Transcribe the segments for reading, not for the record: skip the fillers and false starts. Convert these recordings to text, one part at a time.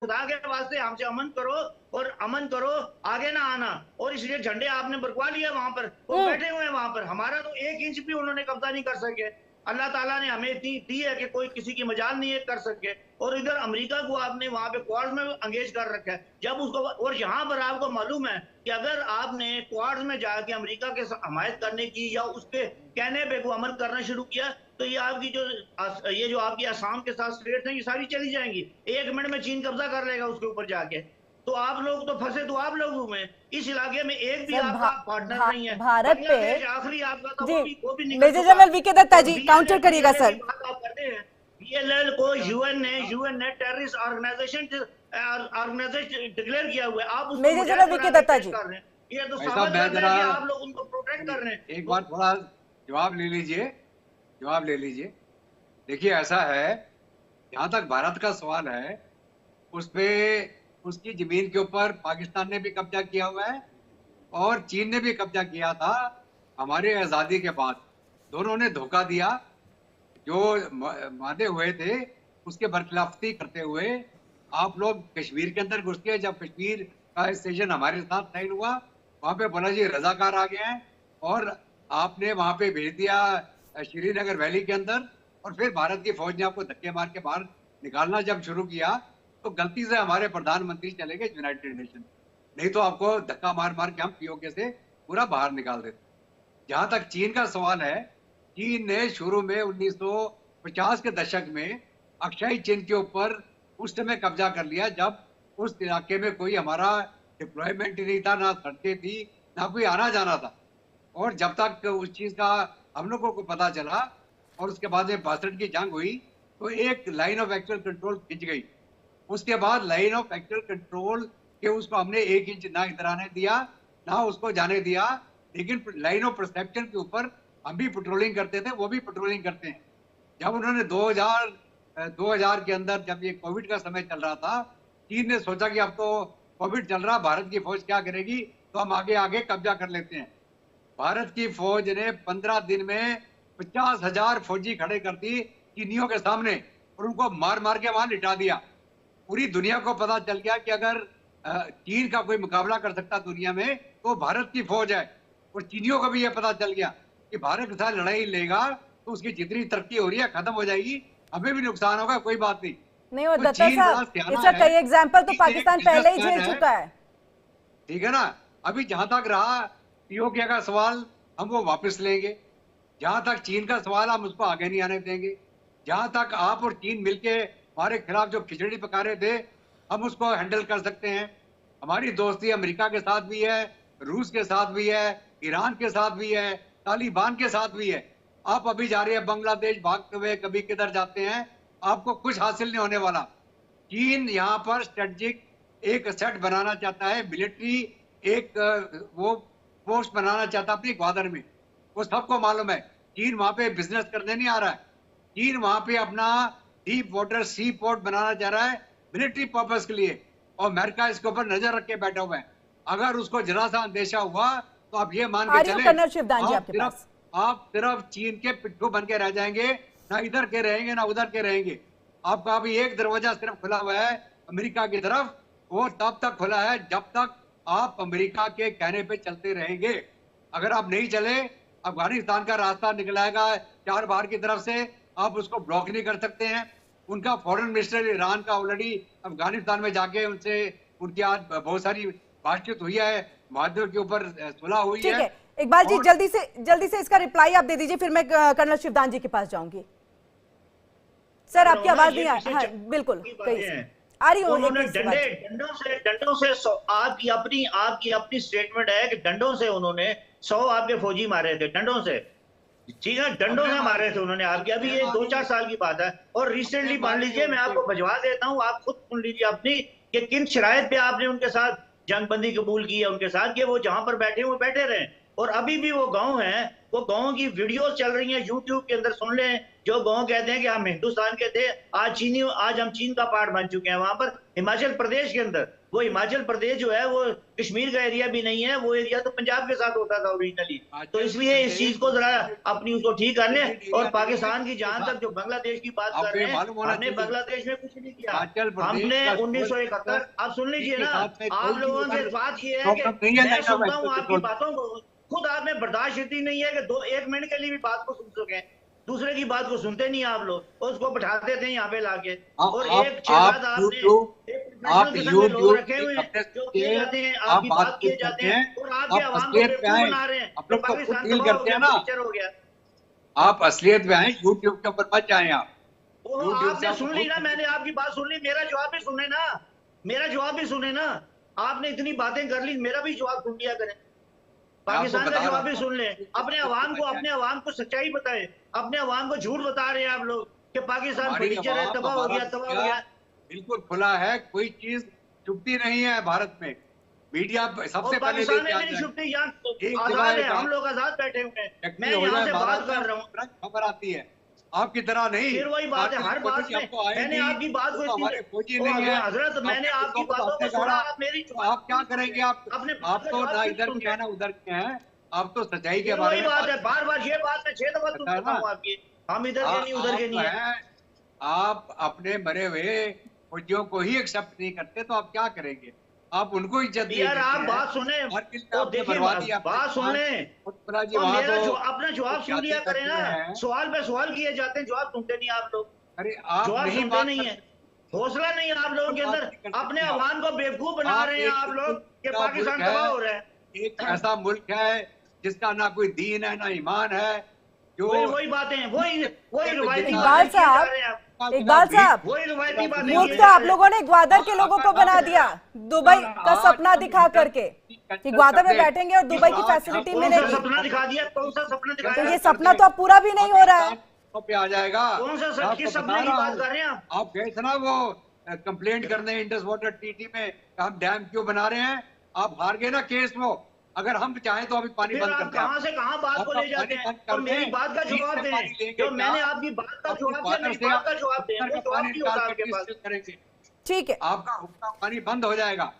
खुदा के वास्ते हमसे अमन करो और अमन करो, आगे ना आना। और इसलिए झंडे आपने बरकवा लिया वहां पर, वो बैठे हुए हैं वहां पर, हमारा तो 1 इंच भी उन्होंने कब्जा नहीं कर सके। अल्लाह ताला ने हमें इतनी दी है कि कोई किसी की मजाल नहीं है कर सके। और इधर अमेरिका को आपने वहां पे क्वाड में एंगेज कर रखा है, जब उसको, और यहाँ पर आपको मालूम है कि अगर आपने क्वाड में जाके अमेरिका के हमायत करने की या उसके कहने पे को अमल करना शुरू किया, तो ये आपकी जो आपकी असम के साथ स्टेट है, ये सारी चली जाएंगी। 1 मिनट में चीन कब्जा कर लेगा उसके ऊपर जाके। तो आप लोग तो फंसे, तो आप लोग हुए इस इलाके में, एक भी सर आपका पार्टनर नहीं है। भारत पे बांग्लादेश आखिरी आपका था, जी, वो भी निकल मेजर चुका। जनरल वीके दत्ता और जी काउंटर करिएगा BLL की सर। बात आप करते हैं, BLL को यूएन ने टेररिस्ट ऑर्गेनाइजेशन डिक्लेयर किया हुआ है, आप उसको मेजर जनरल वीके दत्ता जी, कर रहे हैं। ये तो भाई साबित साहब, मैं करता जरा है कि आप लोग उनको प्रोटेक्ट कर रहे हैं। एक बार थोड़ा जवाब ले लीजिए, जवाब ले लीजिए। देखिए, ऐसा है, जहां तक भारत का सवाल है, उस पे उसकी जमीन के ऊपर पाकिस्तान ने भी कब्जा किया हुआ है और चीन ने भी कब्जा किया था हमारी आजादी के बाद। दोनों ने धोखा दिया, जो वादे हुए थे उसके बरखिलाफती करते हुए आप लोग कश्मीर के अंदर घुस गए। जब कश्मीर का स्टेशन हमारे साथ साइन हुआ, वहां पे बोला जी रजाकार आ गए हैं, और आपने वहां पे भेज दिया श्रीनगर वैली के अंदर, और फिर भारत की फौज ने आपको धक्के मार के बाहर निकालना जब शुरू किया, तो गलती से हमारे प्रधानमंत्री चले गए यूनाइटेड नेशन, नहीं तो आपको धक्का मार मार के हम पीओके से पूरा बाहर निकाल देते। जहां तक चीन का सवाल है, चीन ने शुरू में 1950 के दशक में अक्षय चीन के ऊपर उस समय कब्जा कर लिया, जब उस इलाके में कोई हमारा डिप्लॉयमेंट नहीं था, ना सड़कें थी, ना कोई आना जाना था। और जब तक उस चीज का हम लोगों को पता चला और उसके बाद में 62 की जंग हुई, तो एक लाइन ऑफ एक्चुअल कंट्रोल खिंच गई। उसके बाद लाइन ऑफ एक्चुअल कंट्रोल के उसको हमने 1 इंच ना इधर आने दिया, ना उसको जाने दिया, लेकिन लाइन ऑफ परसेप्शन के ऊपर हम भी पेट्रोलिंग करते थे, वो भी पेट्रोलिंग करते हैं। जब उन्होंने 2000 के अंदर, जब ये कोविड का समय चल रहा था, चीन ने सोचा कि अब तो कोविड चल रहा, भारत की फौज क्या करेगी, तो हम आगे आगे कब्जा कर लेते हैं। भारत की फौज ने 15 दिन में 50,000 फौजी खड़े कर दी चीनियों के सामने, और उनको मार मार के वहां लिटा दिया। पूरी दुनिया को पता चल गया कि अगर चीन का कोई मुकाबला कर सकता दुनिया में, तो भारत की फौज है। और चीनियों को भी यह पता चल गया कि भारत के साथ लड़ाई लेगा तो उसकी जितनी तरक्की हो रही है खत्म हो जाएगी, हमें भी नुकसान होगा, कोई बात नहीं। नहीं, और तो दत्ता चीन बड़ा साहब सियाना इसका है, कई एग्जाम्पल तो चीन एक पाकिस्तान पहले ही बिजनेसमैन झेल है, चुका है। ठीक है ना। अभी जहां तक रहा पीओके का सवाल, हम वो वापस लेंगे। जहां तक चीन का सवाल, हम उसको आगे नहीं आने देंगे। जहां तक आप और चीन मिलके हमारे खिलाफ जो खिचड़ी पका रहे थे, हम उसको हैंडल कर सकते हैं। हमारी दोस्ती अमेरिका के साथ भी है, रूस के साथ भी है, ईरान के साथ भी है, तालिबान के साथ भी है। आप अभी जा रहे हैं बांग्लादेश भागते हुए, कभी किधर जाते हैं, आपको कुछ हासिल नहीं होने वाला। चीन यहाँ पर स्ट्रेटेजिक एक सेट बनाना चाहता है, मिलिट्री एक वो पोस्ट बनाना चाहता है अपनी ग्वादर में, वो सबको मालूम है। चीन वहां पे बिजनेस करने नहीं आ रहा है, चीन वहां पे अपना डीप वाटर सी पोर्ट बनाना चाह रहा है मिलिट्री पर्पस के लिए, और अमेरिका इसके ऊपर नजर रख के बैठा हुआ है। अगर उसको जरा सा अंदेशा हुआ, तो आप ये मान के चले, कर्नल शिवदान जी आपके पास। आप सिर्फ चीन के पिट्ठू बन के रह जाएंगे, ना इधर के रहेंगे ना उधर के रहेंगे। आपका अभी एक दरवाजा सिर्फ खुला हुआ है अमेरिका की तरफ, वो तब तक खुला है जब तक आप अमेरिका के कहने पे चलते रहेंगे। अगर आप नहीं चले, अफगानिस्तान का रास्ता निकलाएगा 4 बार की तरफ से, आप उसको ब्लॉक नहीं कर सकते हैं। उनका फॉरेन मिनिस्टर ईरान का ऑलरेडी अफगानिस्तान में जाके उनसे उनकी आज बहुत सारी बातचीत हुई है, माध्यम के ऊपर सुलह हुई है। ठीक है, इकबाल जी जल्दी से इसका रिप्लाई आप दे दीजिए, फिर मैं कर्नल शिवदान जी के पास जाऊंगी। सर आपकी आवाज नहीं आ, हाँ बिल्कुल आ रही हूँ। डंडों से आपकी अपनी स्टेटमेंट है कि डंडों से उन्होंने 100 आपके फौजी मारे थे, डंडों से, ठीक है, डंडों से मारे थे उन्होंने आपके। अभी ये 2-4 साल की बात है। और रिसेंटली मान लीजिए, मैं आपको भिजवा देता हूँ, आप खुद सुन लीजिए अपनी, कि किन शरायत पे आपने उनके साथ जंगबंदी कबूल की है उनके साथ, कि वो जहां पर बैठे वो बैठे रहे। और अभी भी वो गांव है, वो गांव की वीडियोस चल रही हैं यूट्यूब के अंदर, सुन लें, जो गाँव कहते हैं कि हम हिंदुस्तान के थे, आज हम चीन का पार्ट बन चुके हैं। वहां पर हिमाचल प्रदेश के अंदर, वो हिमाचल प्रदेश जो है वो कश्मीर का एरिया भी नहीं है, वो एरिया तो पंजाब के साथ होता था ओरिजिनली। तो इसलिए इस चीज को जरा अपनी उसको ठीक कर लें। और पाकिस्तान की जहां तक जो बांग्लादेश की बात कर रहे हैं, हमने बांग्लादेश में कुछ नहीं किया। हमने 1971, आप सुन लीजिए ना, आप लोगों से बात ये है कि मैं सुनता हूँ आपकी बातों को, खुद आप में बर्दाश्त इतनी नहीं है कि 1 मिनट के लिए भी बात को सुन सके। दूसरे की बात को सुनते नहीं आप लोग, उसको बैठाते थे यहाँ पे लाके। और एक छेद आपने लोग रखे हुए हैं जो किए जाते हैं, आपकी बात किए जाते हैं, और आपके आवाम को बेवकूफ बना रहे हैं। तो पाकिस्तान तबाह हो गया, पिक्चर हो गया। आप असलियत में आए, यूट्यूब के ऊपर मत जाए आप। वो आपने सुन ली ना, मैंने आपकी बात सुन ली, मेरा जवाब भी सुने ना, मेरा जवाब भी सुने ना। आपने इतनी बातें कर ली, मेरा भी जवाब सुन लिया करें। पाकिस्तान का जवाब भी सुन ले। अपने आवाम को सच्चाई बताए। अपने आवाम को झूठ बता रहे हैं आप लोग कि पाकिस्तान फर्नीचर है, तबाह हो गया। बिल्कुल खुला है, कोई चीज छुपती नहीं है भारत में। मीडिया सबसे पहले छुपती, आजाद है, हम लोग आजाद बैठे हुए हैं। मैं यहाँ से बात कर रहा हूँ, खबर आती है, आपकी तरह नहीं। फिर वही बात है, हर बात में मैंने आपकी बात को फौजी नहीं है हजरत, मैंने आपकी बातों को सुना, आप मेरी आप क्या करेंगे? आप तो ना इधर के हैं ना उधर के हैं, आप तो सच्चाई के बारे में बात है। बार ये बात मैं 6 दफा सुनता हूँ आपकी, हम इधर के नहीं उधर के नहीं है। आप अपने मरे हुए फौजियों को ही एक्सेप्ट नहीं करते तो आप क्या करेंगे? आप उनको इज्जत यार, आप बात सुने तो देखिए, बात सुने, अपना जवाब सुन लिया करें ना। सवाल पे सवाल किए जाते हैं, जवाब सुनते नहीं आप लोग। अरे आप जवाब सुनते नहीं है, हौसला नहीं है आप लोगों के अंदर। अपने आवाम को बेवकूफ बना रहे हैं आप लोग कि पाकिस्तान तबाह हो रहा है। एक ऐसा मुल्क है जिसका ना कोई दीन है ना ईमान है, जो वही बातें, वही रिवायती इकबाल साहब, मुल्क तो आप लोगों ने ग्वादर के लोगों को बना दिया, दुबई का सपना दिखा करके कि ग्वादर में बैठेंगे और दुबई की फैसिलिटी मिलेगी। सपना दिखा दिया, कौन सा सपना दिखाया? तो ये सपना तो अब पूरा भी नहीं हो रहा है। पे आ जाएगा, कौन सा सपने की बात कर रहे हैं आप? गए थे ना वो कंप्लेंट करने इंडस वाटर ट्रीटी में, हम डैम क्यों बना रहे हैं? आप हार गए ना केस। वो अगर हम चाहें तो अभी पानी बंद करते हैं। कहां से कहां बात को ले जाते हैं? तो मेरी बात का जवाब दें, जो मैंने आपकी बात का जवाब दिया, मेरी बात का जवाब दें। वो जवाब नहीं होता आपके पास। ठीक है, आपका हुक्का पानी बंद हो जाएगा।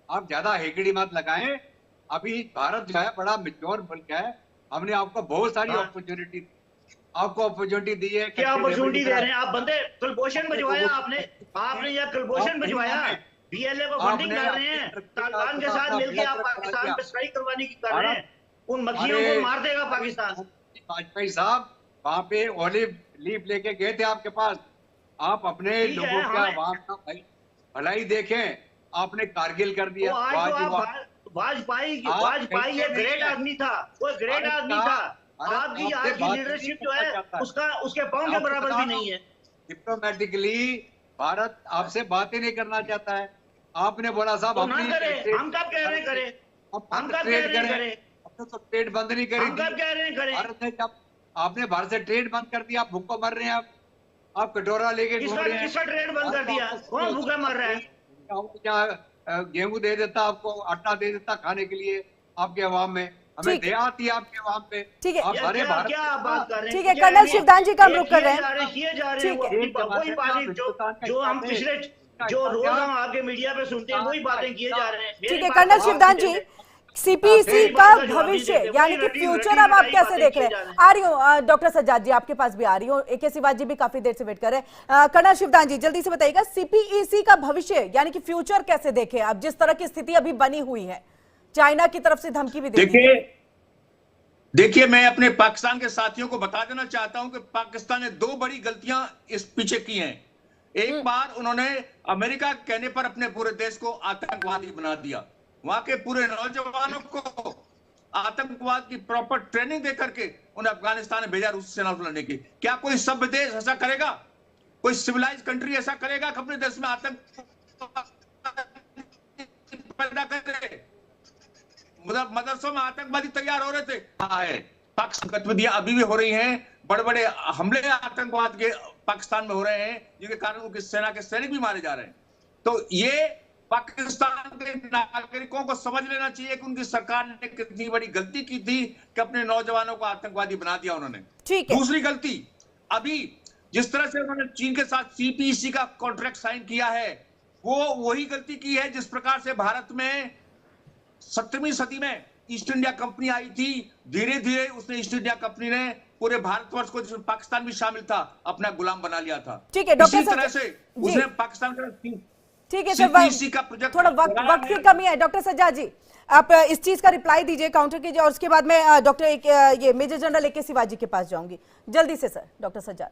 आप ज्यादा हेकड़ी मत लगाएं। अभी भारत जो है बड़ा मैच्योर मुल्क है, हमने आपको बहुत सारी अपॉर्चुनिटी दी है। क्या अपॉर्चुनिटी दे रहे हैं आप? बंदे कुलभूषण भिजवाया आपने या कुलभूषण भिजवाया? बीएलए को फंडिंग कर रहे हैं, तालिबान के साथ मिलकर आप पाकिस्तान पे स्ट्राइक करवाने की कर रहे हैं। उन मक्खियों को मार देगा पाकिस्तान। वाजपेयी साहब वहाँ पे ऑलिव लीफ लेके गए थे आपके पास। आप अपने लोगों का वहाँ का भलाई देखें। आपने कारगिल कर दिया। वाजपेयी एक ग्रेट आदमी था, वो ग्रेट आदमी था। आपकी आज की लीडरशिप जो है उसके पांव के बराबर भी नहीं है। डिप्लोमेटिकली भारत आपसे बातें नहीं करना चाहता है। आपने बोला साहब हम कब कह रहे हैं करें? हम कब कह रहे हैं करें? आपने तो ट्रेड बंद नहीं करी। हम कब कह रहे हैं करें? भारत ने जब आपने भारत से ट्रेड बंद कर दिया, आप भूखों मर रहे हैं। आप कटोरा लेके घूम रहे हैं। किसका ट्रेड बंद कर दिया? कौन भूखा मर रहा है? गेहूं दे देता आपको, आटा दे देता खाने के लिए आपके अवाम में। हमें दया आती है आपके अवाम पे। ठीक है, आप सारे भारत क्या बात कर रहे हैं? ठीक है, कर्नल शिवदान जी का हम रुख कर रहे हैं। जो हम पिछले जो रोज हम आपके मीडिया पे सुनते हैं वही बातें किए जा रहे हैं। ठीक है कर्नल शिवदान जी, सीपीईसी का भविष्य यानी कि फ्यूचर अब आप कैसे देख रहे हैं? आ रही हूँ डॉक्टर सज्जाद जी, आपके पास भी आ रही हूँ। AK शिवाजी जी भी काफी देर से वेट कर रहे हैं। कर्नल शिवदान जी जल्दी से बताइएगा, सीपीईसी का भविष्य यानी कि फ्यूचर कैसे देखें आप, जिस तरह की स्थिति अभी बनी हुई है, चाइना की तरफ से धमकी भी देखिए मैं अपने पाकिस्तान के साथियों को बता देना चाहता हूं कि पाकिस्तान ने 2 बड़ी गलतियां इस पीछे की हैं। एक बार उन्होंने अमेरिका के कहने पर अपने पूरे देश को आतंकवादी बना दिया। वहां के पूरे नौजवानों को आतंकवाद की प्रॉपर ट्रेनिंग दे करके उन्हें अफगानिस्तान में भेजा रूस सेना को लड़ने की। क्या कोई सभ्य देश ऐसा करेगा? कोई सिविलाइज कंट्री ऐसा करेगा कि अपने देश में आतंक पैदा करे? मदरसों में आतंकवादी तैयार हो रहे थे। पाकिस्तान गतिविधियां अभी भी हो रही हैं। बड़े बड़े हमले आतंकवाद के पाकिस्तान में हो रहे हैं, जिनके कारण उनकी सेना के सैनिक भी मारे जा रहे हैं। तो ये पाकिस्तान के नागरिकों को समझ लेना चाहिए कि उनकी सरकार ने कितनी बड़ी गलती की थी कि अपने नौजवानों को आतंकवादी बना दिया उन्होंने। ठीक है। दूसरी गलती, अभी जिस तरह से उन्होंने चीन के साथ CPEC का कॉन्ट्रैक्ट साइन किया है, वो वही गलती की है जिस प्रकार से भारत में 17वीं सदी में ईस्ट इंडिया कंपनी आई थी। धीरे धीरे उसने ईस्ट इंडिया कंपनी ने पूरे भारतवर्ष को, जिसमें पाकिस्तान भी शामिल था, अपना गुलाम बना लिया था। ठीक है डॉक्टर इसी तरह से उसने पाकिस्तान का, ठीक है CPEC का प्रोजेक्ट, थोड़ा वक्त की कमी है। डॉक्टर सज्जाद जी, आप इस चीज का रिप्लाई दीजिए, काउंटर कीजिए, और उसके बाद में डॉक्टर ये मेजर जनरल AK शिवाजी के पास जाऊंगी जल्दी से। सर डॉक्टर सज्जाद,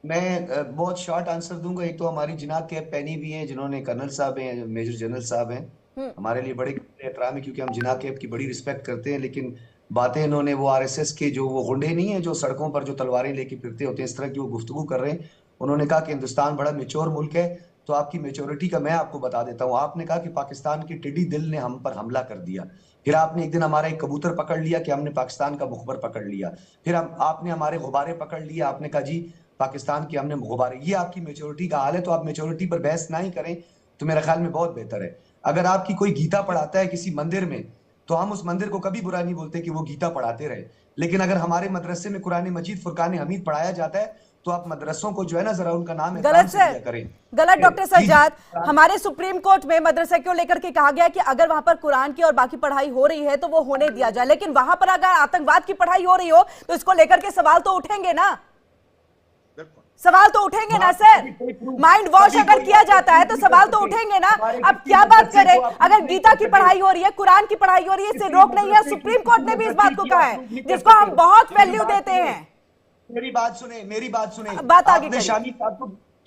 मैं बहुत शॉर्ट आंसर दूंगा। एक तो हमारी जिनाब कैब पैनी भी है, जिन्होंने कर्नल साहब हैं, मेजर जनरल साहब हैं, हमारे लिए बड़े एहतराम है, क्योंकि हम जिनाब कैब की बड़ी रिस्पेक्ट करते हैं। लेकिन बातें इन्होंने वो RSS के जो वो गुंडे नहीं है जो सड़कों पर जो तलवारें लेके फिरते होते हैं, इस तरह की वो गुफ्तगू कर रहे हैं। उन्होंने कहा कि हिंदुस्तान बड़ा मेच्योर मुल्क है, तो आपकी मेच्योरिटी का मैं आपको बता देता हूँ। आपने कहा कि पाकिस्तान के टिड्डी दिल ने हम पर हमला कर दिया, फिर आपने एक दिन हमारा एक कबूतर पकड़ लिया कि हमने पाकिस्तान का मुखबर पकड़ लिया, फिर आपने हमारे गुब्बारे पकड़ लिया, आपने कहा जी पाकिस्तान के हमने गुब्बारे। ये आपकी मेच्योरिटी का हाल है, तो आप मेच्योरिटी पर बहस ना ही करें तो मेरा ख्याल में बहुत बेहतर है। अगर आपकी कोई गीता पढ़ाता है किसी मंदिर में, तो हम उस मंदिर को कभी बुरा नहीं बोलते कि वो गीता पढ़ाते रहे। लेकिन अगर हमारे मदरसे में कुरान मजीद फुरकान हमीद पढ़ाया जाता है, तो आप मदरसों को जो है ना जरा उनका नाम गलत से करें। गलत डॉक्टर सज्जाद, हमारे सुप्रीम कोर्ट में मदरसे को लेकर के कहा गया कि अगर वहां पर कुरान की और बाकी पढ़ाई हो रही है तो वो होने दिया जाए, लेकिन वहां पर अगर आतंकवाद की पढ़ाई हो रही हो तो इसको लेकर के सवाल तो उठेंगे ना, सवाल तो उठेंगे ना सर। माइंड वॉश अगर किया जाता है तो सवाल तो उठेंगे ना। अब क्या बात करें, अगर गीता की पढ़ाई हो रही है, कुरान की पढ़ाई हो रही है, इससे रोक नहीं है। सुप्रीम कोर्ट ने भी इस बात को कहा है, जिसको हम बहुत वैल्यू देते हैं। मेरी बात सुने। बात आगे आपने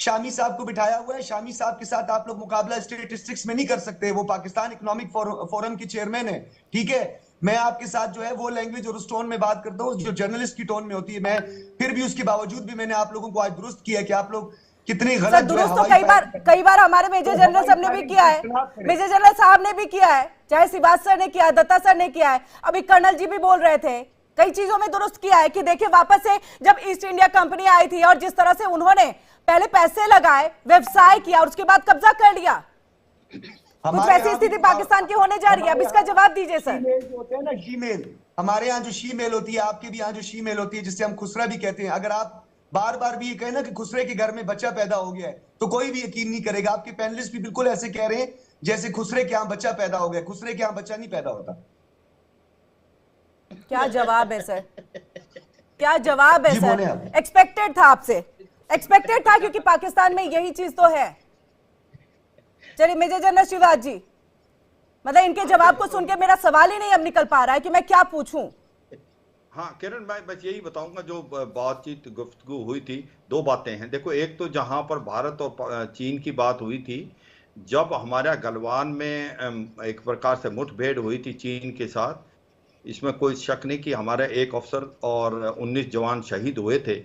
शामी साहब को बिठाया हुआ है, शामी साहब के साथ आप लोग मुकाबला स्टेटिस्टिक्स में नहीं कर सकते। वो पाकिस्तान इकोनॉमिक फोरम की चेयरमैन है, ठीक है। मैं आपके साथ जो है वो लैंग्वेज और उस टोन में बात करता हूँ जो जर्नलिस्ट की टोन में होती है। मैं फिर भी उसके बावजूद भी मैंने आप लोगों को आज दुरुस्त किया कि आप लोग कितनी गलत दुरुस्त तो कई बार हमारे मेजर जनरल साहब ने भी किया है, मेजर जनरल साहब ने भी किया है, चाहे शिवाज सर ने किया है, दत्ता सर ने किया है, अभी कर्नल जी भी बोल रहे थे, कई चीजों में दुरुस्त किया है कि देखिए वापस से जब ईस्ट इंडिया कंपनी आई थी और जिस तरह से उन्होंने पहले पैसे लगाए, व्यवसाय किया और उसके बाद कब्जा कर लिया, कुछ वैसी स्थिति पाकिस्तान की होने जा रही है। अब इसका जवाब दीजिए सर। होते हैं ना शीमेल, हमारे यहाँ जो शीमेल होती है, आपके भी यहाँ जो शीमेल होती है, जिससे हम खुसरा भी कहते हैं। अगर आप बार बार भी ये कहें ना कि खुसरे के घर में बच्चा पैदा हो गया है, तो कोई भी यकीन नहीं करेगा। आपके पैनलिस्ट भी बिल्कुल ऐसे कह रहे हैं जैसे खुसरे के यहाँ बच्चा पैदा हो गया। खुसरे के यहाँ बच्चा नहीं पैदा होता। क्या जवाब है सर, क्या जवाब है सर। एक्सपेक्टेड था आपसे, एक्सपेक्टेड था, क्योंकि पाकिस्तान में यही चीज तो है। चलिए मेजर जनरल शिवाज जी, मतलब इनके जवाब को सुन के मेरा सवाल ही नहीं अब निकल पा रहा है कि मैं क्या पूछूं। हाँ किरण, मैं बस यही बताऊंगा, जो बातचीत गुफ्तगू हुई थी, दो बातें हैं। देखो, एक तो जहां पर भारत और चीन की बात हुई थी, जब हमारा गलवान में एक प्रकार से मुठभेड़ हुई थी चीन के साथ, इसमें कोई शक नहीं कि हमारे एक अफसर और 19 जवान शहीद हुए थे।